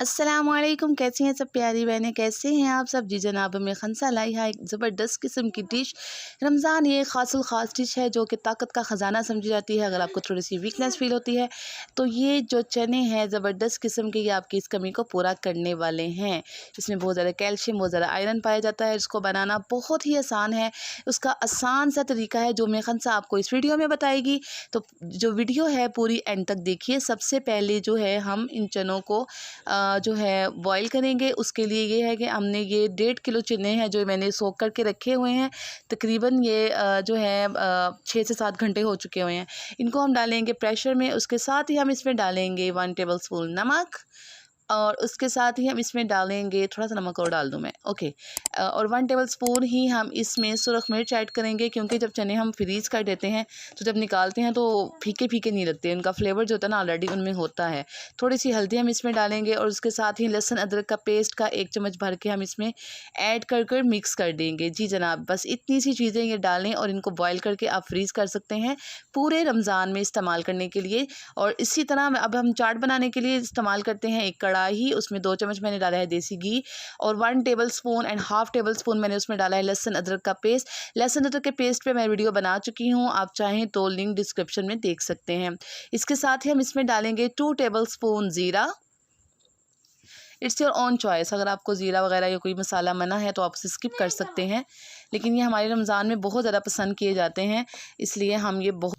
अस्सलामुअलैकुम, कैसी हैं सब प्यारी बहनें, कैसे हैं आप सब। जी जनाब, मैं खनसा लाई है एक ज़बरदस्त किस्म की डिश। रमज़ान ये ख़ासुल ख़ास डिश है जो कि ताकत का ख़जाना समझी जाती है। अगर आपको थोड़ी सी वीकनेस फ़ील होती है तो ये जो चने हैं ज़बरदस्त किस्म के, ये आपकी इस कमी को पूरा करने वाले हैं। इसमें बहुत ज़्यादा कैल्शियम, बहुत ज़्यादा आयरन पाया जाता है। इसको बनाना बहुत ही आसान है। उसका आसान सा तरीका है जो मैं खनसा आपको इस वीडियो में बताएगी। तो जो वीडियो है पूरी एंड तक देखिए। सबसे पहले जो है हम इन चनों को जो है बॉईल करेंगे। उसके लिए ये है कि हमने ये 1.5 किलो चने हैं जो मैंने सोख करके रखे हुए हैं। तकरीबन ये जो है 6 से 7 घंटे हो चुके हुए हैं। इनको हम डालेंगे प्रेशर में। उसके साथ ही हम इसमें डालेंगे 1 टेबलस्पून नमक, और उसके साथ ही हम इसमें डालेंगे, थोड़ा सा नमक और डाल दूँ मैं, ओके। और 1 टेबलस्पून ही हम इसमें सुरख मिर्च ऐड करेंगे, क्योंकि जब चने हम फ्रीज़ कर देते हैं तो जब निकालते हैं तो फीके फीके नहीं लगते, उनका फ्लेवर जो होता है ना ऑलरेडी उनमें होता है। थोड़ी सी हल्दी हम इसमें डालेंगे और उसके साथ ही लहसुन अदरक का पेस्ट का 1 चम्मच भर के हम इसमें ऐड कर मिक्स कर देंगे। जी जनाब, बस इतनी सी चीज़ें ये डालें और इनको बॉयल करके आप फ्रीज़ कर सकते हैं पूरे रमज़ान में इस्तेमाल करने के लिए। और इसी तरह अब हम चाट बनाने के लिए इस्तेमाल करते हैं एक कढ़ाई। उसमें 2 चम्मच मैंने डाला है देसी घी और 1 टेबलस्पून एंड हाफ़ टेबलस्पून मैंने उसमें डाला है लहसुन अदरक का पेस्ट। लहसुन अदरक के पेस्ट पे मैं वीडियो बना चुकी हूँ, आप चाहें तो लिंक डिस्क्रिप्शन में देख सकते हैं। इसके साथ ही हम इसमें डालेंगे 2 टेबलस्पून ज़ीरा। इट्स योर ओन चॉइस, अगर आपको ज़ीरा वगैरह या कोई मसाला मना है तो आप उसे स्किप कर सकते हैं, लेकिन ये हमारे रमज़ान में बहुत ज़्यादा पसंद किए जाते हैं, इसलिए हम ये बहुत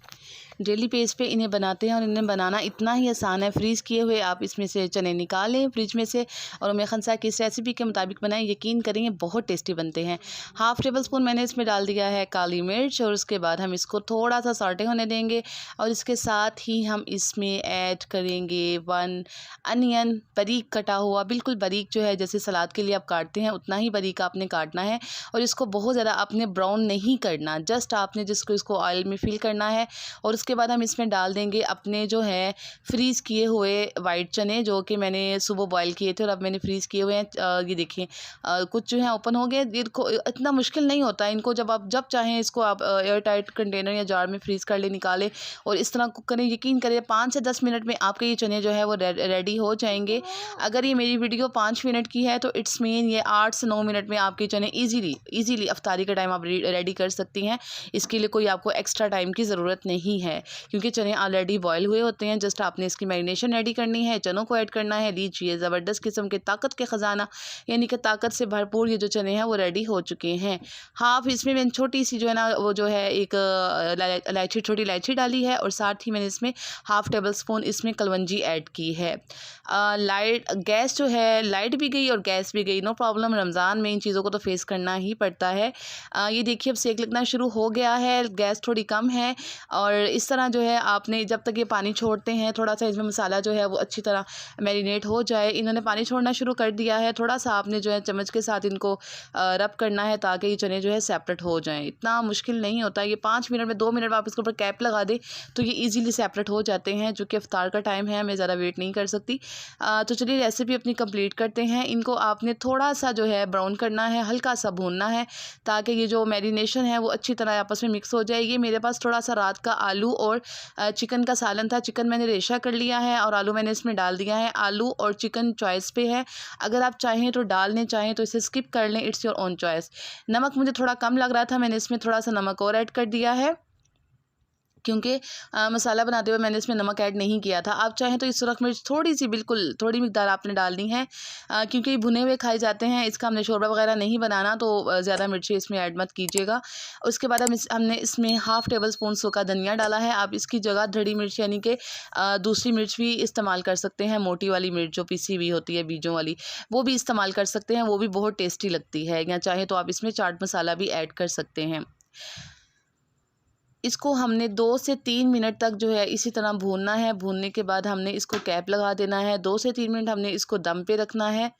डेली बेस पे इन्हें बनाते हैं। और इन्हें बनाना इतना ही आसान है। फ्रीज़ किए हुए आप इसमें से चने निकालें फ्रिज में से और उमेर खनसा की इस रेसिपी के मुताबिक बनाएं, यकीन करेंगे बहुत टेस्टी बनते हैं। हाफ़ टेबलस्पून मैंने इसमें डाल दिया है काली मिर्च, और उसके बाद हम इसको थोड़ा सा सॉटे होने देंगे। और इसके साथ ही हम इसमें ऐड करेंगे 1 अनियन, बारीक कटा हुआ, बिल्कुल बारीक, जो है जैसे सलाद के लिए आप काटते हैं उतना ही बारीक आपने काटना है। और इसको बहुत ज़्यादा आपने ब्राउन नहीं करना, जस्ट आपने जिसको इसको ऑयल में फिल करना है। और उसके बाद हम इसमें डाल देंगे अपने जो है फ्रीज़ किए हुए वाइट चने, जो कि मैंने सुबह बॉईल किए थे और अब मैंने फ्रीज़ किए हुए हैं। ये देखिए कुछ जो है ओपन हो गए। इनको इतना मुश्किल नहीं होता, इनको जब चाहें इसको आप एयर टाइट कंटेनर या जार में फ्रीज़ कर ले, निकालें और इस तरह कुक करें। यकीन करें 5 से 10 मिनट में आपके ये चने जो है वो रेडी हो जाएंगे। अगर ये मेरी वीडियो 5 मिनट की है तो इट्स मीन ये 8 से 9 मिनट में आपके चने ईज़िली अफ्तारी का टाइम आप रेडी कर सकती हैं। इसके लिए कोई आपको एक्स्ट्रा टाइम की ज़रूरत नहीं है, क्योंकि चने ऑलरेडी बॉयल हुए होते हैं। जस्ट आपने इसकी मैरिनेशन रेडी करनी है, चनों को ऐड करना है। लीजिए ज़बरदस्त किस्म के ताकत के ख़जाना, यानी कि ताकत से भरपूर ये जो चने हैं वो रेडी हो चुके हैं। हाफ़ इसमें मैंने छोटी सी जो है ना वो जो है एक इलायची, छोटी इलायची डाली है, और साथ ही मैंने इसमें हाफ़ टेबल स्पून इसमें कलवंजी ऐड की है। लाइट गैस जो है लाइट भी गई और गैस भी गई, नो प्रॉब्लम। रमज़ान में इन चीज़ों को तो फेस करना ही पड़ता है। ये देखिए अब सेक लगना शुरू हो गया है, गैस थोड़ी कम है। और इस तरह जो है आपने जब तक ये पानी छोड़ते हैं, थोड़ा सा इसमें मसाला जो है वो अच्छी तरह मैरिनेट हो जाए। इन्होंने पानी छोड़ना शुरू कर दिया है, थोड़ा सा आपने जो है चम्मच के साथ इनको रब करना है ताकि ये चने जो है सेपरेट हो जाएं। इतना मुश्किल नहीं होता, ये 5 मिनट में 2 मिनट में आप इसके ऊपर कैप लगा दें तो ये ईज़िली सेपरेट हो जाते हैं। जो कि इफ्तार का टाइम है, मैं ज़्यादा वेट नहीं कर सकती। तो चलिए रेसिपी अपनी कंप्लीट करते हैं। इनको आपने थोड़ा सा जो है ब्राउन करना है, हल्का सा भूनना है, ताकि ये जो मैरिनेशन है वो अच्छी तरह आपस में मिक्स हो जाए। ये मेरे पास थोड़ा सा रात का आलू और चिकन का सालन था। चिकन मैंने रेशा कर लिया है और आलू मैंने इसमें डाल दिया है। आलू और चिकन चॉइस पे है, अगर आप चाहें तो डालने चाहें तो इसे स्किप कर लें, इट्स योर ओन चॉइस। नमक मुझे थोड़ा कम लग रहा था, मैंने इसमें थोड़ा सा नमक और ऐड कर दिया है, क्योंकि मसाला बनाते हुए मैंने इसमें नमक ऐड नहीं किया था। आप चाहें तो इस सुरख मिर्च थोड़ी सी, बिल्कुल थोड़ी मिकदार आपने डालनी है, क्योंकि ये भुने हुए खाए जाते हैं। इसका हमने शोरबा वगैरह नहीं बनाना, तो ज़्यादा मिर्ची इसमें ऐड मत कीजिएगा। उसके बाद हमने इसमें हाफ़ टेबल स्पून सूखा धनिया डाला है। आप इसकी जगह धड़ी मिर्च यानी कि दूसरी मिर्च भी इस्तेमाल कर सकते हैं, मोटी वाली मिर्च जो पिसी हुई होती है बीजों वाली, वो भी इस्तेमाल कर सकते हैं, वो भी बहुत टेस्टी लगती है। या चाहे तो आप इसमें चाट मसाला भी ऐड कर सकते हैं। इसको हमने 2 से 3 मिनट तक जो है इसी तरह भूनना है। भूनने के बाद हमने इसको कैप लगा देना है। 2 से 3 मिनट हमने इसको दम पे रखना है।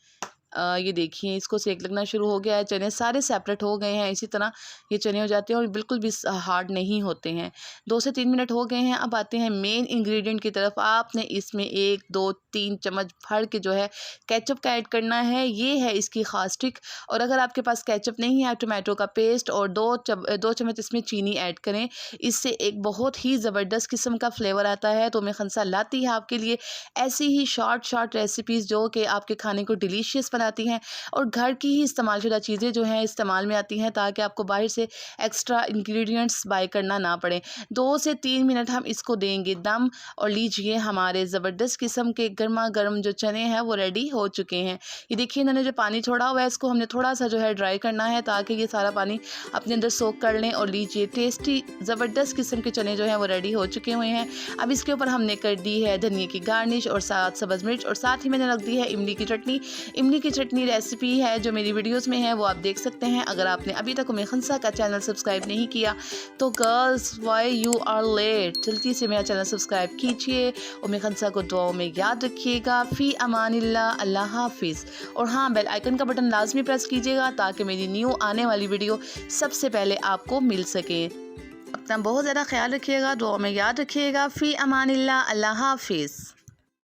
ये देखिए इसको सेक लगना शुरू हो गया है, चने सारे सेपरेट हो गए हैं। इसी तरह ये चने हो जाते हैं और बिल्कुल भी हार्ड नहीं होते हैं। 2 से 3 मिनट हो गए हैं। अब आते हैं मेन इंग्रेडिएंट की तरफ। आपने इसमें 1, 2, 3 चम्मच भर के जो है केचप का ऐड करना है। ये है इसकी ख़ास ट्रिक। और अगर आपके पास केचप नहीं है, टोमेटो का पेस्ट और 2 चम्मच इसमें चीनी ऐड करें। इससे एक बहुत ही ज़बरदस्त किस्म का फ्लेवर आता है। तो मैं खंसा लाती है आपके लिए ऐसी ही शॉर्ट रेसिपीज़ जो कि आपके खाने को डिलीशियस बनाती हैं और घर की ही इस्तेमाल शुदा चीज़ें जो हैं इस्तेमाल में आती हैं, ताकि आपको बाहर से एक्स्ट्रा इंग्रेडिएंट्स बाय करना ना पड़े। 2 से 3 मिनट हम इसको देंगे दम और लीजिए हमारे ज़बरदस्त किस्म के गर्मा गर्म जो चने हैं वो रेडी हो चुके हैं। ये देखिए इन्होंने जो पानी छोड़ा हुआ है इसको हमने थोड़ा सा जो है ड्राई करना है, ताकि ये सारा पानी अपने अंदर सोख कर लें। और लीजिए टेस्टी ज़बरदस्त किस्म के चने जो हैं वो रेडी हो चुके हुए हैं। अब इसके ऊपर हमने कर दी है धनिया की गार्निश और साथ सब्ज़ मिर्च और साथ ही मैंने रख दी है इमली की चटनी। इमली की चटनी रेसिपी है जो मेरी वीडियोस में है, वो आप देख सकते हैं। अगर आपने अभी तक उम्मे खंसा का चैनल सब्सक्राइब नहीं किया तो girls why you are late, जल्दी से मेरा चैनल सब्सक्राइब कीजिए। उम्मे खंसा को दुआओं में याद रखिएगा। फ़ी अमानिल्लाह, अल्लाह हाफिज़। और हाँ, बेल आइकन का बटन लाजमी प्रेस कीजिएगा ताकि मेरी न्यू आने वाली वीडियो सबसे पहले आपको मिल सके। अपना बहुत ज़्यादा ख्याल रखिएगा, दुआओं में याद रखिएगा। फ़ी अमानिल्लाह, अल्लाह हाफिज़।